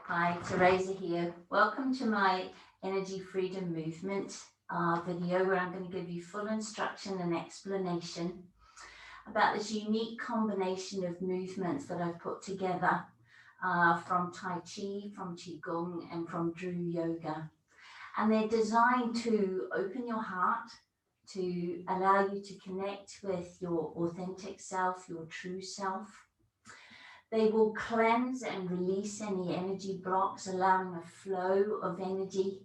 Hi, Teresa here. Welcome to my Energy Freedom Movement video where I'm going to give you full instruction and explanation about this unique combination of movements that I've put together from Tai Chi, from Gong, and from Dru Yoga. And they're designed to open your heart, to allow you to connect with your authentic self, your true self. They will cleanse and release any energy blocks, allowing a flow of energy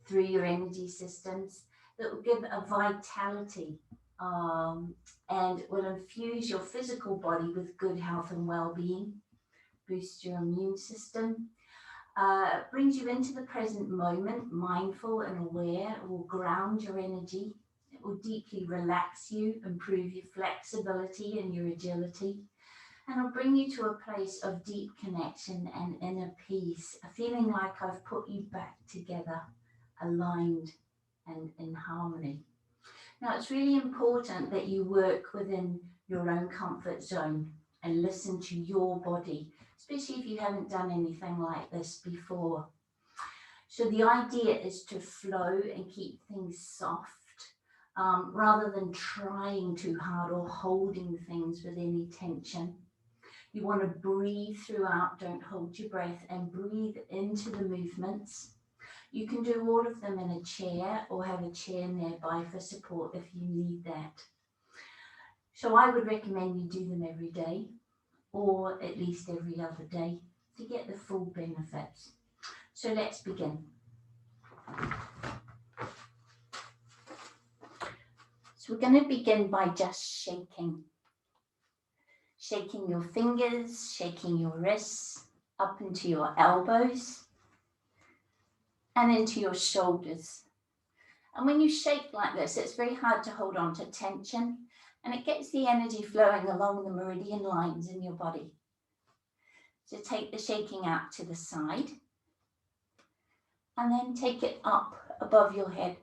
through your energy systems that will give a vitality and will infuse your physical body with good health and well-being, boost your immune system, brings you into the present moment, mindful and aware. It will ground your energy. It will deeply relax you, improve your flexibility and your agility. And it'll bring you to a place of deep connection and inner peace, a feeling like I've put you back together, aligned and in harmony. Now, it's really important that you work within your own comfort zone and listen to your body, especially if you haven't done anything like this before. So the idea is to flow and keep things soft, rather than trying too hard or holding things with any tension. You want to breathe throughout, don't hold your breath, and breathe into the movements. You can do all of them in a chair or have a chair nearby for support if you need that. So I would recommend you do them every day or at least every other day to get the full benefits. So let's begin. So we're going to begin by just shaking. Shaking your fingers, shaking your wrists up into your elbows and into your shoulders. And when you shake like this, it's very hard to hold on to tension and it gets the energy flowing along the meridian lines in your body. So take the shaking out to the side and then take it up above your head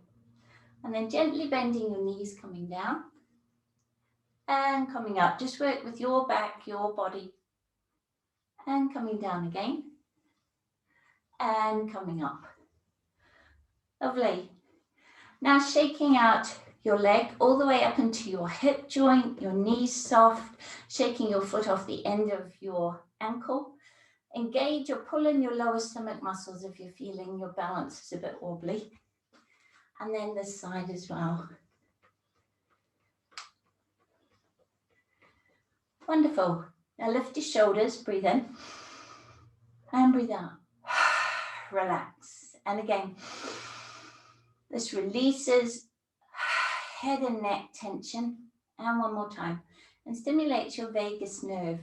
and then gently bending your knees, coming down and coming up. Just work with your back, your body, and coming down again and coming up. Lovely. Now shaking out your leg all the way up into your hip joint, your knees soft, shaking your foot off the end of your ankle. Engage or pull in your lower stomach muscles if you're feeling your balance is a bit wobbly. And then this side as well. Wonderful. Now lift your shoulders, breathe in and breathe out. Relax. And again, this releases head and neck tension. And one more time. And stimulates your vagus nerve.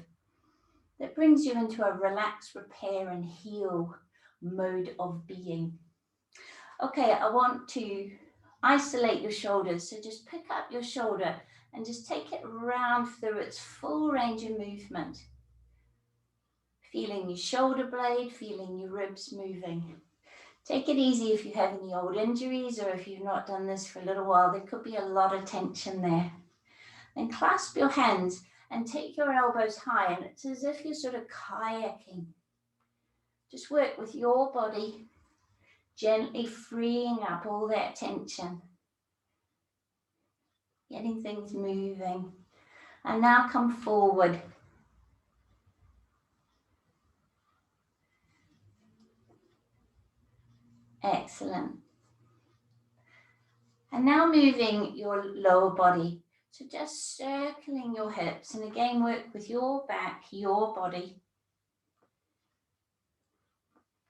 That brings you into a relax, repair and heal mode of being. Okay, I want to isolate your shoulders. So just pick up your shoulder and just take it round through its full range of movement. Feeling your shoulder blade, feeling your ribs moving. Take it easy if you have any old injuries or if you've not done this for a little while. There could be a lot of tension there. Then clasp your hands and take your elbows high, and it's as if you're sort of kayaking. Just work with your body, gently freeing up all that tension. Getting things moving. And now come forward. Excellent. And now moving your lower body. So just circling your hips. And again, work with your back, your body.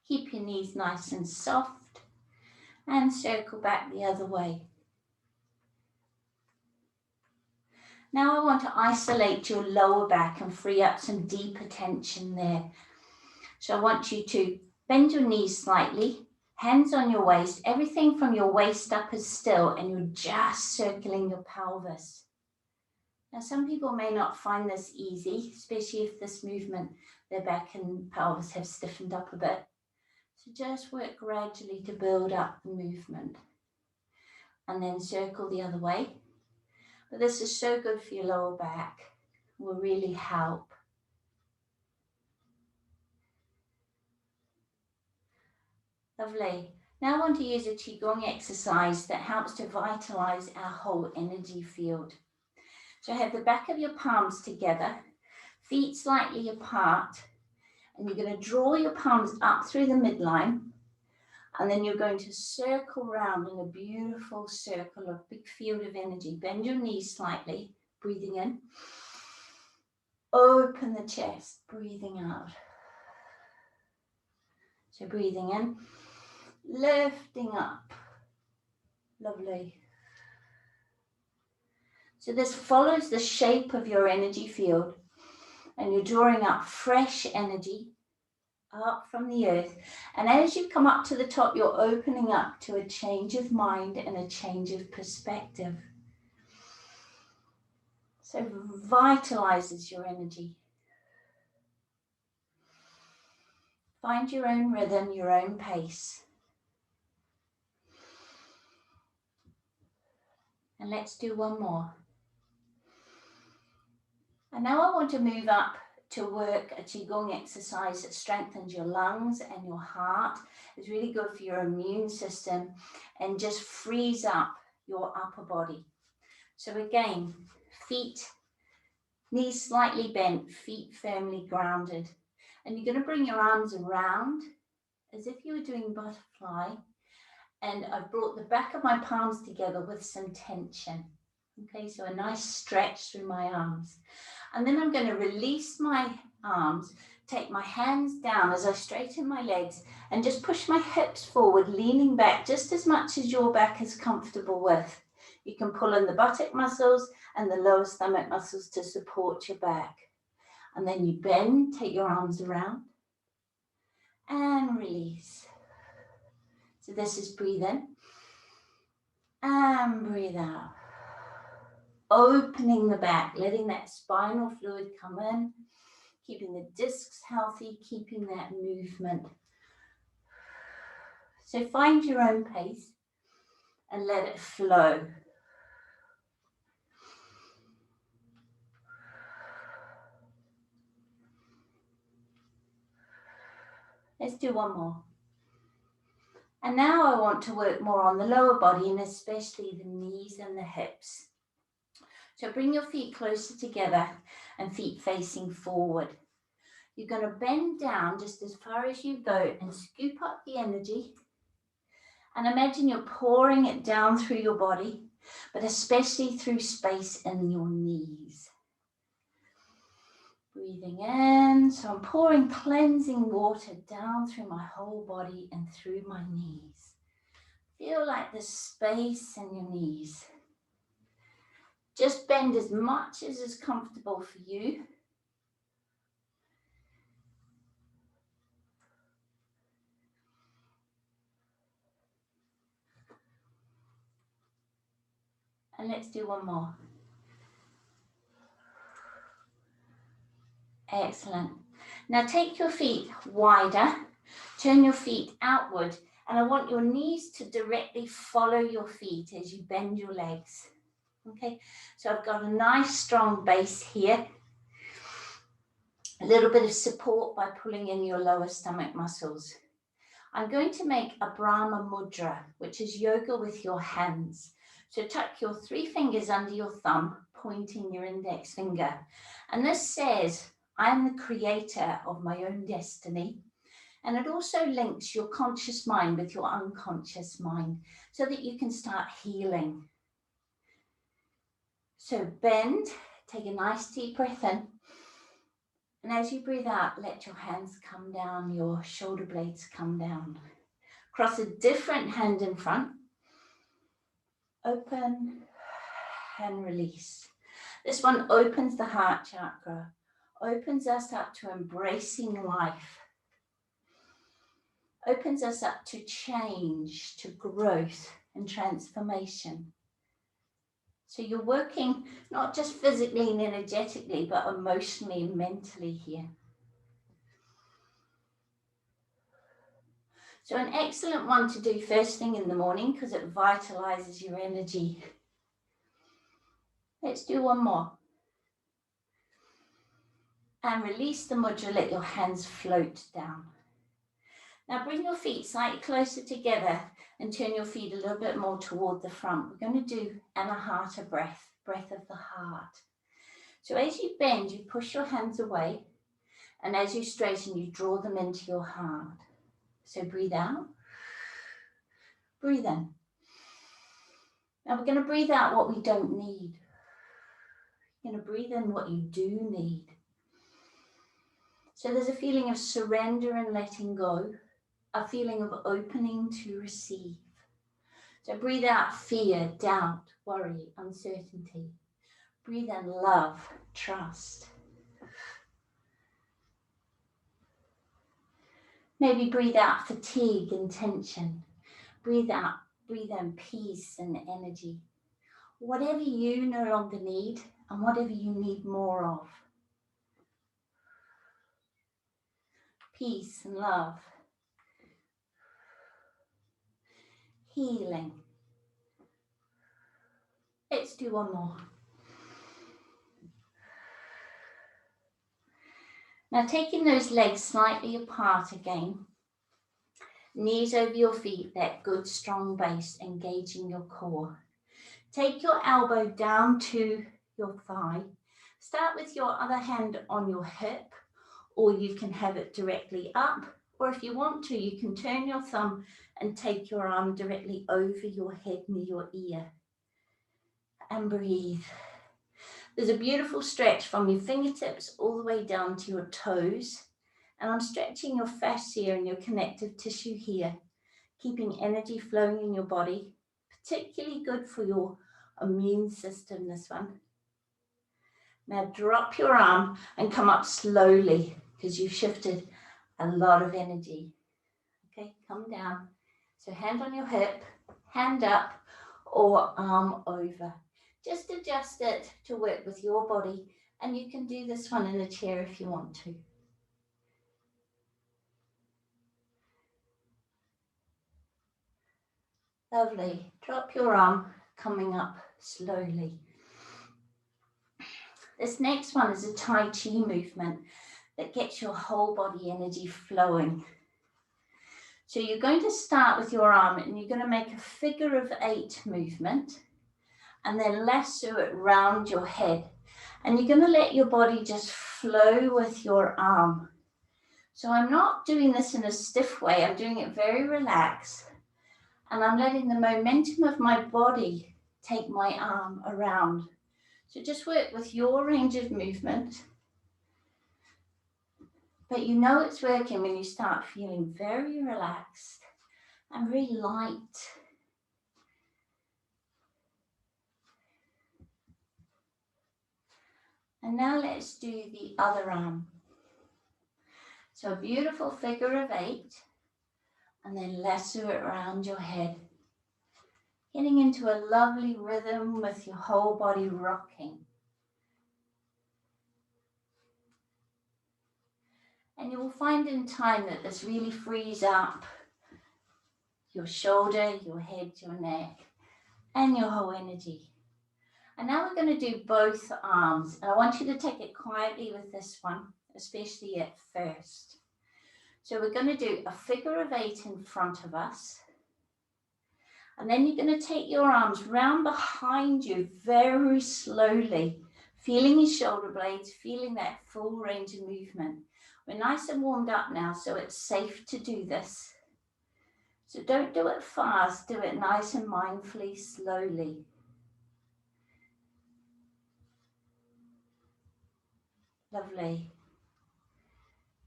Keep your knees nice and soft. And circle back the other way. Now I want to isolate your lower back and free up some deeper tension there. So I want you to bend your knees slightly, hands on your waist, everything from your waist up is still, and you're just circling your pelvis. Now some people may not find this easy, especially if this movement, their back and pelvis have stiffened up a bit. So just work gradually to build up the movement. And then circle the other way. But this is so good for your lower back. Will really help. Lovely. Now I want to use a Qigong exercise that helps to vitalize our whole energy field. So have the back of your palms together, feet slightly apart, and you're going to draw your palms up through the midline, and then you're going to circle round in a beautiful circle of big field of energy. Bend your knees slightly, breathing in. Open the chest, breathing out. So breathing in, lifting up. Lovely. So this follows the shape of your energy field, and you're drawing up fresh energy up from the earth. And as you come up to the top, you're opening up to a change of mind and a change of perspective. So vitalizes your energy. Find your own rhythm, your own pace. And let's do one more. And now I want to move up to work a Qigong exercise that strengthens your lungs and your heart. It's really good for your immune system and just frees up your upper body. So again, feet, knees slightly bent, feet firmly grounded. And you're going to bring your arms around as if you were doing butterfly. And I've brought the back of my palms together with some tension. Okay, so a nice stretch through my arms. And then I'm going to release my arms, take my hands down as I straighten my legs and just push my hips forward, leaning back just as much as your back is comfortable with. You can pull in the buttock muscles and the lower stomach muscles to support your back. And then you bend, take your arms around and release. So this is breathe in and breathe out. Opening the back, letting that spinal fluid come in, keeping the discs healthy, keeping that movement. So find your own pace and let it flow. Let's do one more. And now I want to work more on the lower body and especially the knees and the hips. So bring your feet closer together and feet facing forward. You're going to bend down just as far as you go and scoop up the energy. And imagine you're pouring it down through your body, but especially through space in your knees. Breathing in, so I'm pouring cleansing water down through my whole body and through my knees. Feel like there's space in your knees. Just bend as much as is comfortable for you. And let's do one more. Excellent. Now take your feet wider, turn your feet outward, and I want your knees to directly follow your feet as you bend your legs. Okay, so I've got a nice strong base here. A little bit of support by pulling in your lower stomach muscles. I'm going to make a Brahma Mudra, which is yoga with your hands. So tuck your 3 fingers under your thumb, pointing your index finger. And this says, I am the creator of my own destiny. And it also links your conscious mind with your unconscious mind so that you can start healing. So bend, take a nice deep breath in. And as you breathe out, let your hands come down, your shoulder blades come down. Cross a different hand in front. Open and release. This one opens the heart chakra, opens us up to embracing life, opens us up to change, to growth and transformation. So you're working not just physically and energetically, but emotionally and mentally here. So an excellent one to do first thing in the morning because it vitalizes your energy. Let's do one more. And release the mudra, let your hands float down. Now bring your feet slightly closer together and turn your feet a little bit more toward the front. We're going to do Anahata breath, breath of the heart. So as you bend, you push your hands away, and as you straighten, you draw them into your heart. So breathe out, breathe in. Now we're going to breathe out what we don't need. You're going to breathe in what you do need. So there's a feeling of surrender and letting go, a feeling of opening to receive. So breathe out fear, doubt, worry, uncertainty. Breathe in love, trust. Maybe breathe out fatigue and tension. Breathe in peace and energy. Whatever you no longer need and whatever you need more of. Peace and love. Healing. Let's do one more. Now taking those legs slightly apart again. Knees over your feet, that good strong base, engaging your core. Take your elbow down to your thigh. Start with your other hand on your hip, or you can have it directly up. Or if you want to, you can turn your thumb and take your arm directly over your head near your ear. And breathe. There's a beautiful stretch from your fingertips all the way down to your toes. And I'm stretching your fascia and your connective tissue here, keeping energy flowing in your body, particularly good for your immune system, this one. Now drop your arm and come up slowly because you've shifted a lot of energy. Okay, come down. So hand on your hip, hand up or arm over. Just adjust it to work with your body, and you can do this one in a chair if you want to. Lovely. Drop your arm, coming up slowly. This next one is a Tai Chi movement that gets your whole body energy flowing. So you're going to start with your arm and you're going to make a figure of 8 movement and then lasso it round your head. And you're going to let your body just flow with your arm. So I'm not doing this in a stiff way. I'm doing it very relaxed. And I'm letting the momentum of my body take my arm around. So just work with your range of movement. But you know it's working when you start feeling very relaxed and very light. And now let's do the other arm. So a beautiful figure of 8. And then lasso it around your head. Getting into a lovely rhythm with your whole body rocking. And you will find in time that this really frees up your shoulder, your head, your neck, and your whole energy. And now we're going to do both arms. And I want you to take it quietly with this one, especially at first. So we're going to do a figure of 8 in front of us. And then you're going to take your arms round behind you very slowly, feeling your shoulder blades, feeling that full range of movement. We're nice and warmed up now, so it's safe to do this. So don't do it fast, do it nice and mindfully, slowly. Lovely.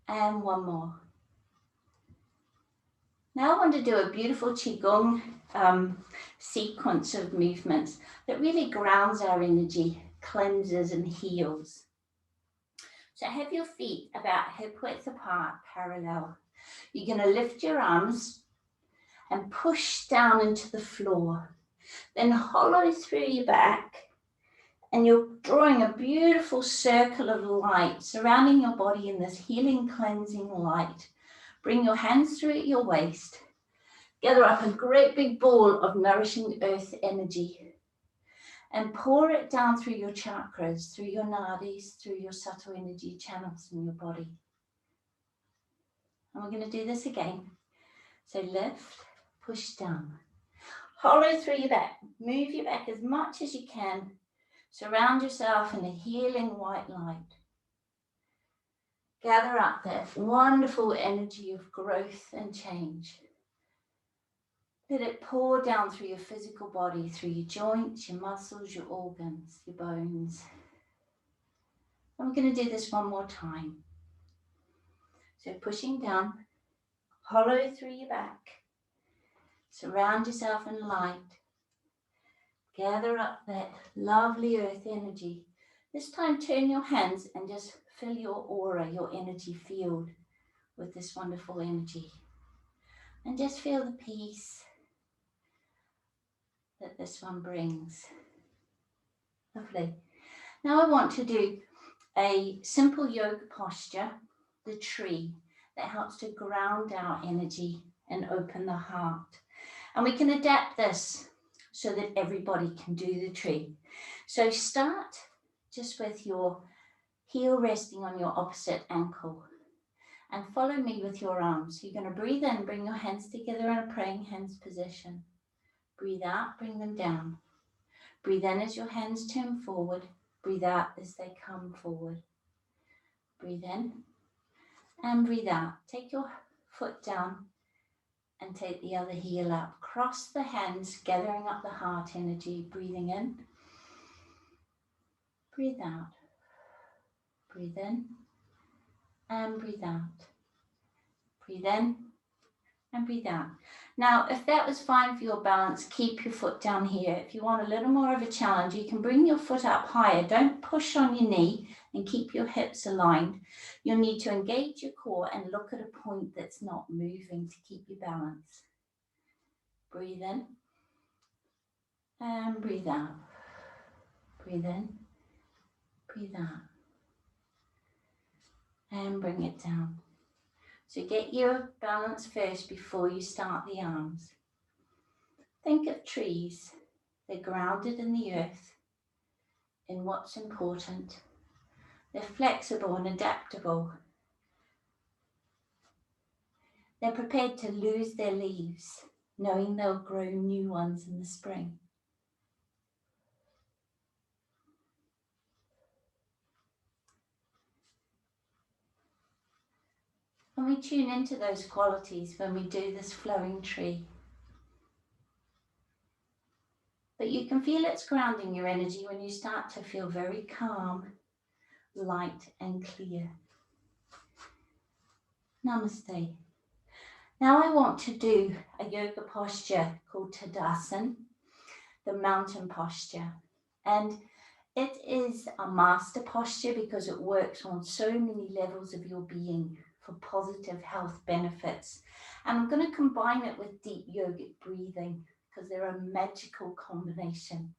And one more. Now I want to do a beautiful Qigong sequence of movements that really grounds our energy, cleanses and heals. So have your feet about hip width apart, parallel. You're going to lift your arms and push down into the floor. Then hollow through your back and you're drawing a beautiful circle of light surrounding your body in this healing, cleansing light. Bring your hands through at your waist. Gather up a great big ball of nourishing earth energy and pour it down through your chakras, through your nadis, through your subtle energy channels in your body. And we're going to do this again. So lift, push down. Hollow through your back. Move your back as much as you can. Surround yourself in a healing white light. Gather up that wonderful energy of growth and change. Let it pour down through your physical body, through your joints, your muscles, your organs, your bones. And we're going to do this one more time. So pushing down, hollow through your back. Surround yourself in light. Gather up that lovely earth energy. This time turn your hands and just fill your aura, your energy field with this wonderful energy. And just feel the peace that this one brings. Lovely. Now I want to do a simple yoga posture, the tree, that helps to ground our energy and open the heart. And we can adapt this so that everybody can do the tree. So start just with your heel resting on your opposite ankle and follow me with your arms. You're going to breathe in, bring your hands together in a praying hands position. Breathe out, bring them down. Breathe in as your hands turn forward. Breathe out as they come forward. Breathe in and breathe out. Take your foot down and take the other heel up. Cross the hands, gathering up the heart energy. Breathing in. Breathe out. Breathe in and breathe out. Breathe in and breathe out. Now, if that was fine for your balance, keep your foot down here. If you want a little more of a challenge, you can bring your foot up higher. Don't push on your knee and keep your hips aligned. You'll need to engage your core and look at a point that's not moving to keep your balance. Breathe in and breathe out. Breathe in, breathe out. And bring it down. So get your balance first before you start the arms. Think of trees. They're grounded in the earth, in what's important. They're flexible and adaptable. They're prepared to lose their leaves, knowing they'll grow new ones in the spring. And we tune into those qualities when we do this flowing tree. But you can feel it's grounding your energy when you start to feel very calm, light and clear. Namaste. Now I want to do a yoga posture called Tadasana, the mountain posture. And it is a master posture because it works on so many levels of your being for positive health benefits. And I'm going to combine it with deep yogic breathing because they're a magical combination.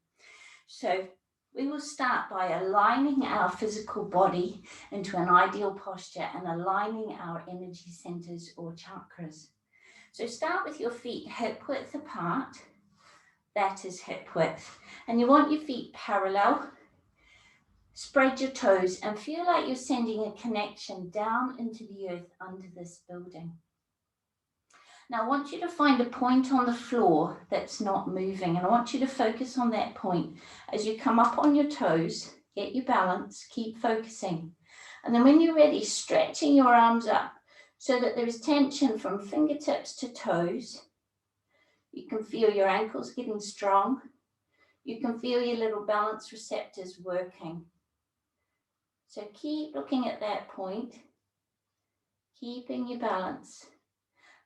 So we will start by aligning our physical body into an ideal posture and aligning our energy centers or chakras. So start with your feet hip width apart. That is hip width. And you want your feet parallel. Spread your toes and feel like you're sending a connection down into the earth under this building. Now I want you to find a point on the floor that's not moving, and I want you to focus on that point. As you come up on your toes, get your balance, keep focusing. And then when you're ready, stretching your arms up so that there is tension from fingertips to toes. You can feel your ankles getting strong. You can feel your little balance receptors working. So keep looking at that point, keeping your balance.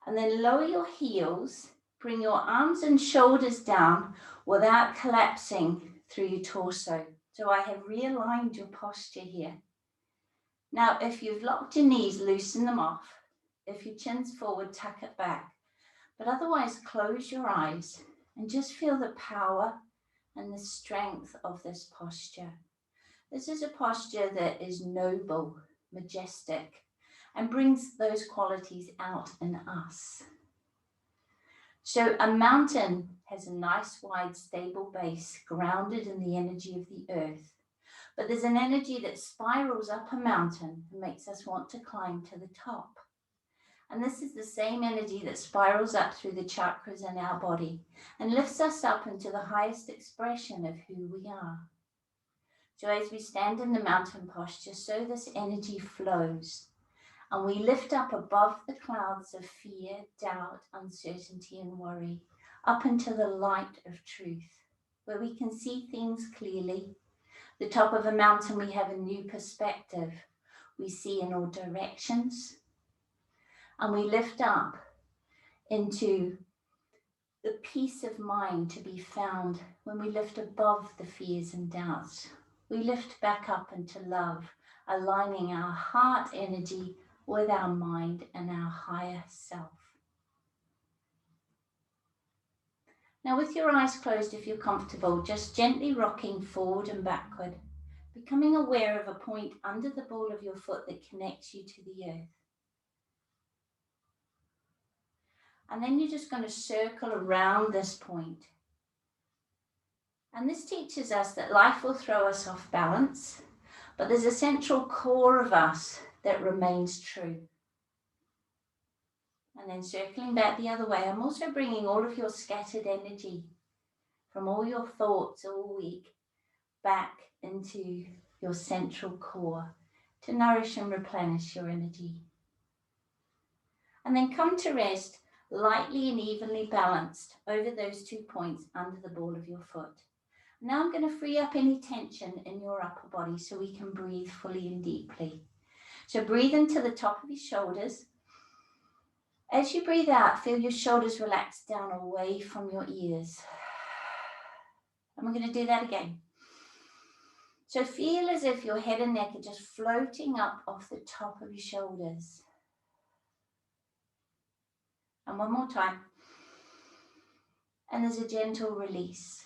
And then lower your heels, bring your arms and shoulders down without collapsing through your torso. So I have realigned your posture here. Now, if you've locked your knees, loosen them off. If your chin's forward, tuck it back. But otherwise, close your eyes and just feel the power and the strength of this posture. This is a posture that is noble, majestic, and brings those qualities out in us. So a mountain has a nice, wide, stable base grounded in the energy of the earth. But there's an energy that spirals up a mountain and makes us want to climb to the top. And this is the same energy that spirals up through the chakras in our body and lifts us up into the highest expression of who we are. So as we stand in the mountain posture, so this energy flows and we lift up above the clouds of fear, doubt, uncertainty, and worry, up into the light of truth, where we can see things clearly. The top of a mountain, we have a new perspective. We see in all directions, and we lift up into the peace of mind to be found when we lift above the fears and doubts. We lift back up into love, aligning our heart energy with our mind and our higher self. Now, with your eyes closed, if you're comfortable, just gently rocking forward and backward, becoming aware of a point under the ball of your foot that connects you to the earth. And then you're just going to circle around this point. And this teaches us that life will throw us off balance, but there's a central core of us that remains true. And then circling back the other way, I'm also bringing all of your scattered energy from all your thoughts all week back into your central core to nourish and replenish your energy. And then come to rest lightly and evenly balanced over those 2 points under the ball of your foot. Now I'm going to free up any tension in your upper body so we can breathe fully and deeply. So breathe into the top of your shoulders. As you breathe out, feel your shoulders relax down away from your ears. And we're going to do that again. So feel as if your head and neck are just floating up off the top of your shoulders. And one more time. And there's a gentle release.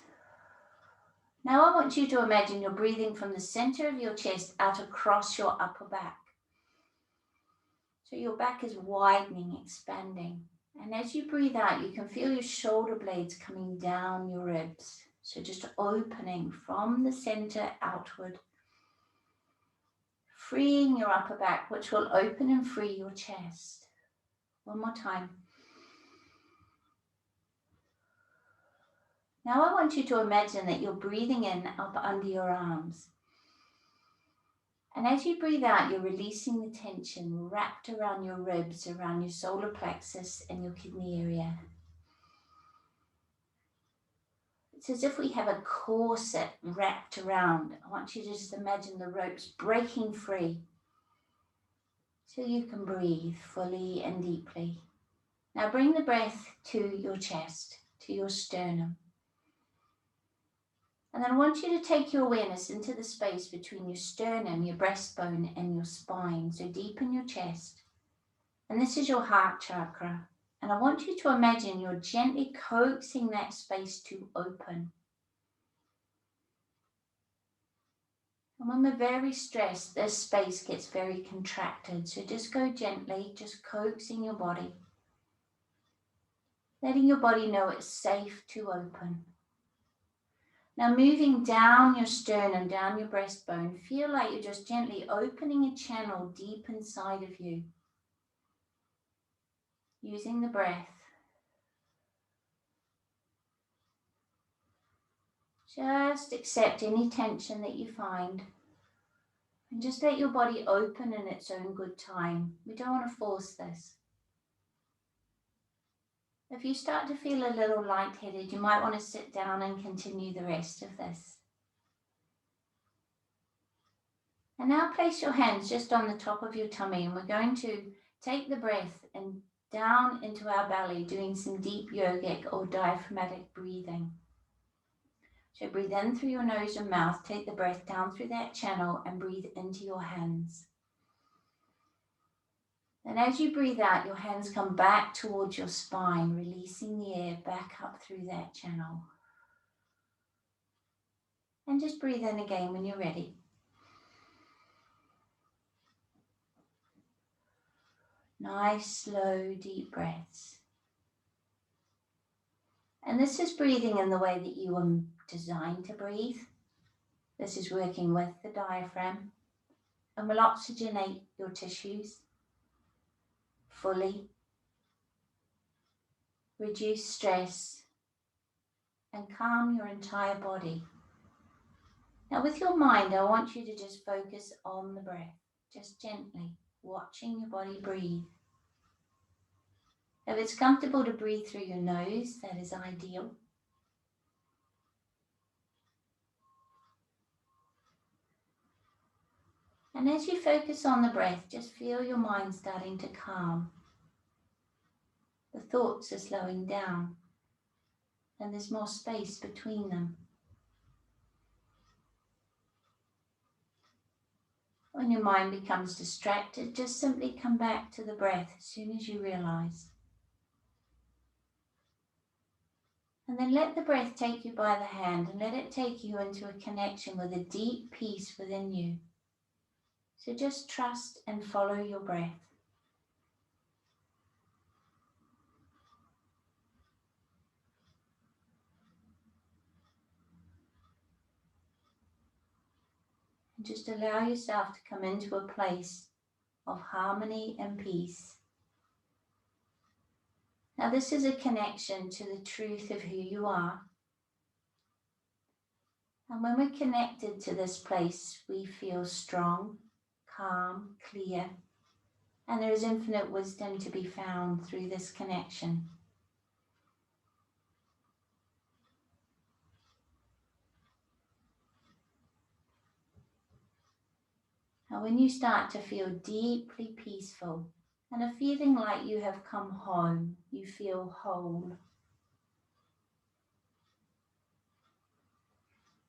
Now I want you to imagine you're breathing from the center of your chest out across your upper back. So your back is widening, expanding. And as you breathe out, you can feel your shoulder blades coming down your ribs. So just opening from the center outward, freeing your upper back, which will open and free your chest. One more time. Now I want you to imagine that you're breathing in up under your arms. And as you breathe out, you're releasing the tension wrapped around your ribs, around your solar plexus and your kidney area. It's as if we have a corset wrapped around. I want you to just imagine the ropes breaking free so you can breathe fully and deeply. Now bring the breath to your chest, to your sternum. And then I want you to take your awareness into the space between your sternum, your breastbone, and your spine. So deep in your chest. And this is your heart chakra. And I want you to imagine you're gently coaxing that space to open. And when we're very stressed, this space gets very contracted. So just go gently, just coaxing your body. Letting your body know it's safe to open. Now moving down your sternum, down your breastbone, feel like you're just gently opening a channel deep inside of you. Using the breath. Just accept any tension that you find. And just let your body open in its own good time. We don't want to force this. If you start to feel a little lightheaded, you might want to sit down and continue the rest of this. And now place your hands just on the top of your tummy, and we're going to take the breath and down into our belly, doing some deep yogic or diaphragmatic breathing. So breathe in through your nose and mouth, take the breath down through that channel and breathe into your hands. And as you breathe out, your hands come back towards your spine, releasing the air back up through that channel. And just breathe in again when you're ready. Nice, slow, deep breaths. And this is breathing in the way that you were designed to breathe. This is working with the diaphragm and will oxygenate your tissues, fully, reduce stress, and calm your entire body. Now with your mind, I want you to just focus on the breath, just gently watching your body breathe. If it's comfortable to breathe through your nose, that is ideal. And as you focus on the breath, just feel your mind starting to calm. The thoughts are slowing down, and there's more space between them. When your mind becomes distracted, just simply come back to the breath as soon as you realize. And then let the breath take you by the hand and let it take you into a connection with a deep peace within you. So just trust and follow your breath. And just allow yourself to come into a place of harmony and peace. Now this is a connection to the truth of who you are. And when we're connected to this place, we feel strong, calm, clear, and there is infinite wisdom to be found through this connection. And when you start to feel deeply peaceful and a feeling like you have come home, you feel whole.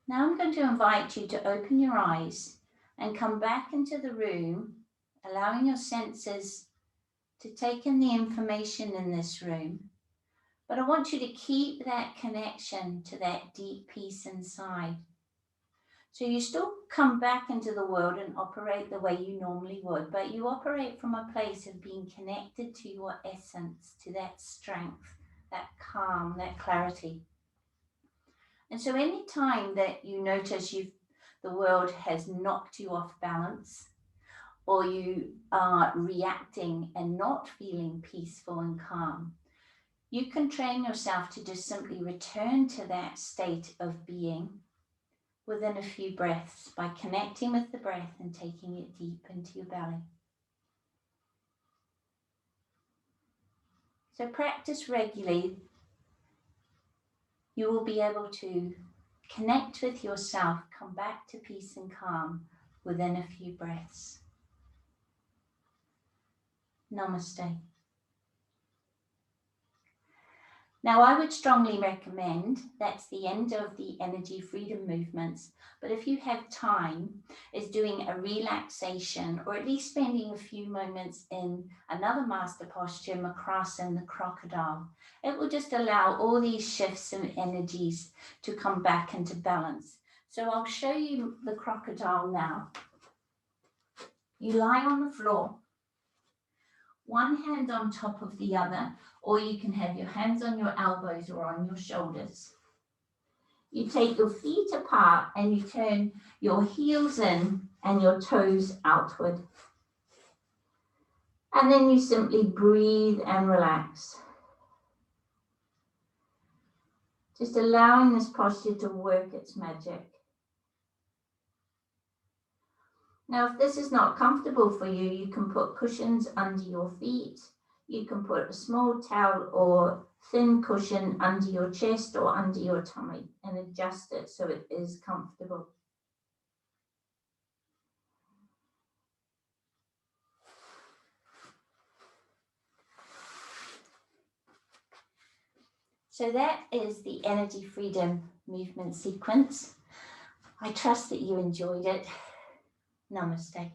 Now I'm going to invite you to open your eyes and come back into the room, allowing your senses to take in the information in this room. But I want you to keep that connection to that deep peace inside. So you still come back into the world and operate the way you normally would, but you operate from a place of being connected to your essence, to that strength, that calm, that clarity. And so any time that you notice the world has knocked you off balance, or you are reacting and not feeling peaceful and calm, you can train yourself to just simply return to that state of being within a few breaths by connecting with the breath and taking it deep into your belly. So practice regularly. You will be able to connect with yourself, come back to peace and calm within a few breaths. Namaste. Now, I would strongly recommend, that's the end of the energy freedom movements, but if you have time, is doing a relaxation or at least spending a few moments in another master posture, Makrasa, the crocodile. It will just allow all these shifts and energies to come back into balance. So I'll show you the crocodile now. You lie on the floor, one hand on top of the other, or you can have your hands on your elbows or on your shoulders. You take your feet apart and you turn your heels in and your toes outward. And then you simply breathe and relax. Just allowing this posture to work its magic. Now, if this is not comfortable for you, you can put cushions under your feet. You can put a small towel or thin cushion under your chest or under your tummy and adjust it so it is comfortable. So that is the energy freedom movement sequence. I trust that you enjoyed it. Namaste.